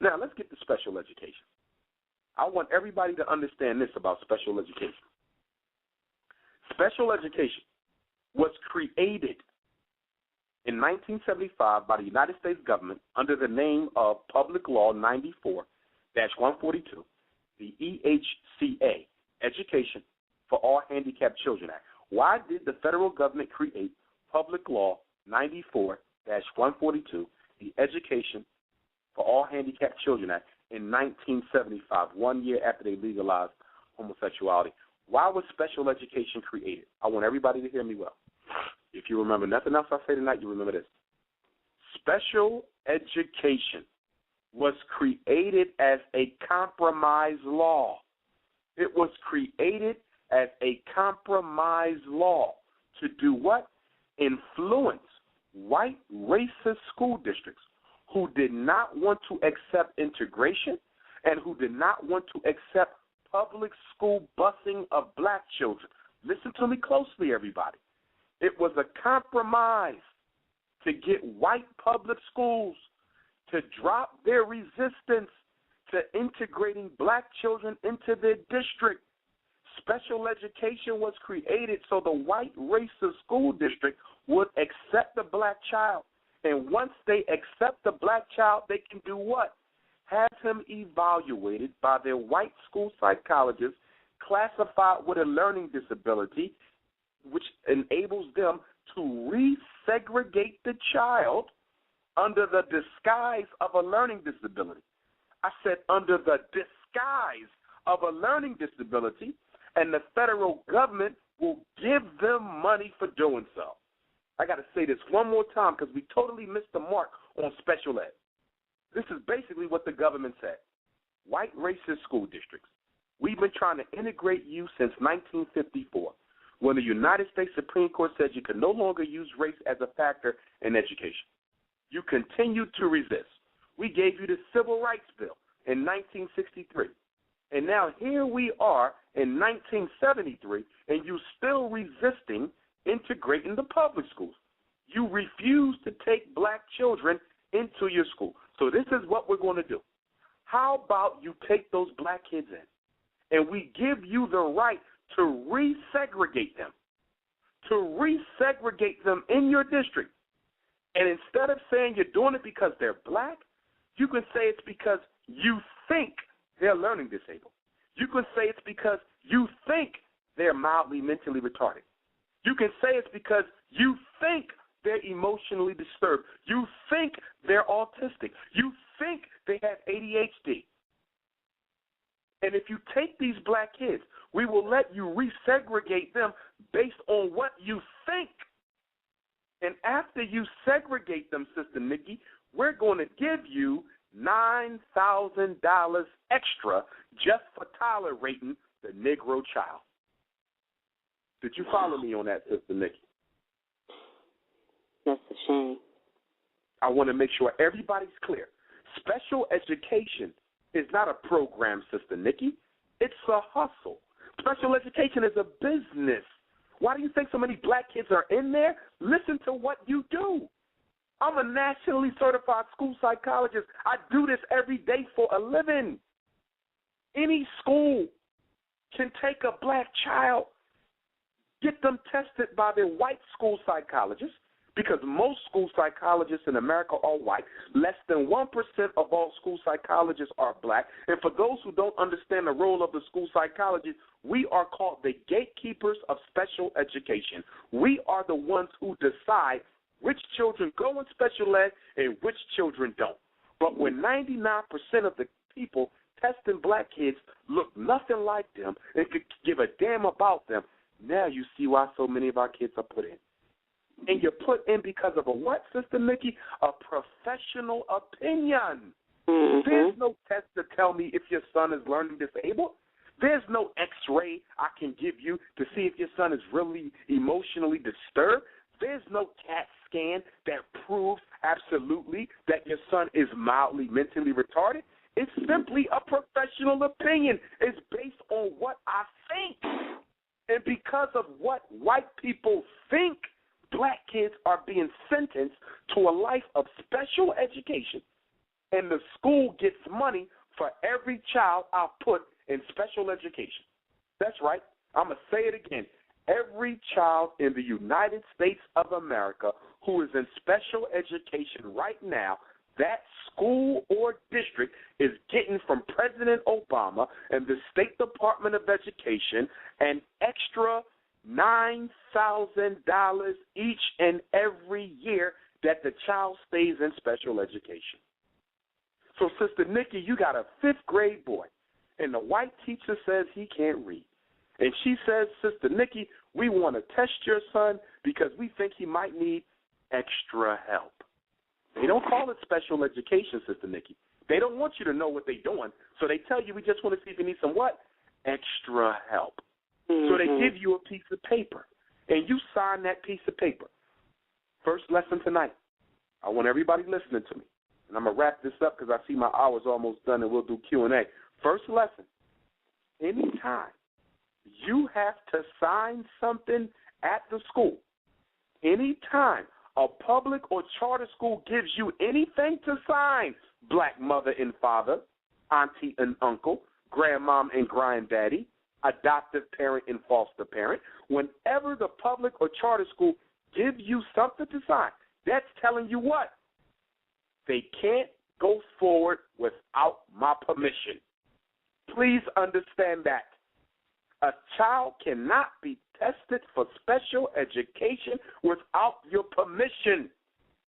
Now, let's get to special education. I want everybody to understand this about special education. Special education was created in 1975 by the United States government under the name of Public Law 94-142, the EHCA, Education for All Handicapped Children Act. Why did the federal government create Public Law 94-142, the Education for All Handicapped Children Act, in 1975, 1 year after they legalized homosexuality? Why was special education created? I want everybody to hear me well. If you remember nothing else I say tonight, you remember this. Special education was created as a compromise law. It was created as a compromise law to do what? Influence white racist school districts who did not want to accept integration and who did not want to accept public school busing of black children. Listen to me closely, everybody. It was a compromise to get white public schools to drop their resistance to integrating black children into their district. Special education was created so the white racist school district would accept the black child. And once they accept the black child, they can do what? Have him evaluated by their white school psychologist, classified with a learning disability, which enables them to resegregate the child under the disguise of a learning disability. I said under the disguise of a learning disability, and the federal government will give them money for doing so. I got to say this one more time because we totally missed the mark on special ed. This is basically what the government said. White racist school districts. We've been trying to integrate you since 1954, when the United States Supreme Court said you can no longer use race as a factor in education. You continued to resist. We gave you the Civil Rights Bill in 1963. And now here we are in 1973, and you're still resisting integrating the public schools. You refuse to take black children into your school. So this is what we're going to do. How about you take those black kids in, and we give you the right to resegregate them, in your district. And instead of saying you're doing it because they're black, you can say it's because you think they're learning disabled. You can say it's because you think they're mildly mentally retarded. You can say it's because you think they're emotionally disturbed. You think they're autistic. You think they have ADHD. And if you take these black kids, we will let you resegregate them based on what you think. And after you segregate them, Sister Nikki, we're going to give you $9,000 extra just for tolerating the Negro child. Did you follow me on that, Sister Nikki? That's a shame. I want to make sure everybody's clear. Special education is not a program, Sister Nikki. It's a hustle. Special education is a business. Why do you think so many black kids are in there? Listen to what you do. I'm a nationally certified school psychologist. I do this every day for a living. Any school can take a black child, get them tested by their white school psychologist, because most school psychologists in America are white. Less than 1% of all school psychologists are black. And for those who don't understand the role of the school psychologist, we are called the gatekeepers of special education. We are the ones who decide which children go in special ed and which children don't. But when 99% of the people testing black kids look nothing like them and could give a damn about them, now you see why so many of our kids are put in. And you're put in because of a what, Sister Mickey? A professional opinion. Mm-hmm. There's no test to tell me if your son is learning disabled. There's no x-ray I can give you to see if your son is really emotionally disturbed. There's no CAT scan that proves absolutely that your son is mildly mentally retarded. It's simply a professional opinion. It's based on what I think. And because of what white people think, black kids are being sentenced to a life of special education and the school gets money for every child I put in special education. That's right. I'm going to say it again. Every child in the United States of America who is in special education right now, that school or district is getting from President Obama and the State Department of Education an extra $9,000 each and every year that the child stays in special education. So, Sister Nikki, you got a 5th grade boy, and the white teacher says he can't read. And she says, Sister Nikki, we want to test your son because we think he might need extra help. They don't call it special education, Sister Nikki. They don't want you to know what they're doing, so they tell you we just want to see if you need some what? Extra help. Mm-hmm. So they give you a piece of paper, and you sign that piece of paper. First lesson tonight. I want everybody listening to me, and I'm going to wrap this up because I see my hour's almost done, and we'll do Q&A. First lesson, anytime you have to sign something at the school, anytime a public or charter school gives you anything to sign, black mother and father, auntie and uncle, grandmom and granddaddy, adoptive parent and foster parent, whenever the public or charter school gives you something to sign, that's telling you what? They can't go forward without my permission. Please understand that. A child cannot be tested for special education without your permission.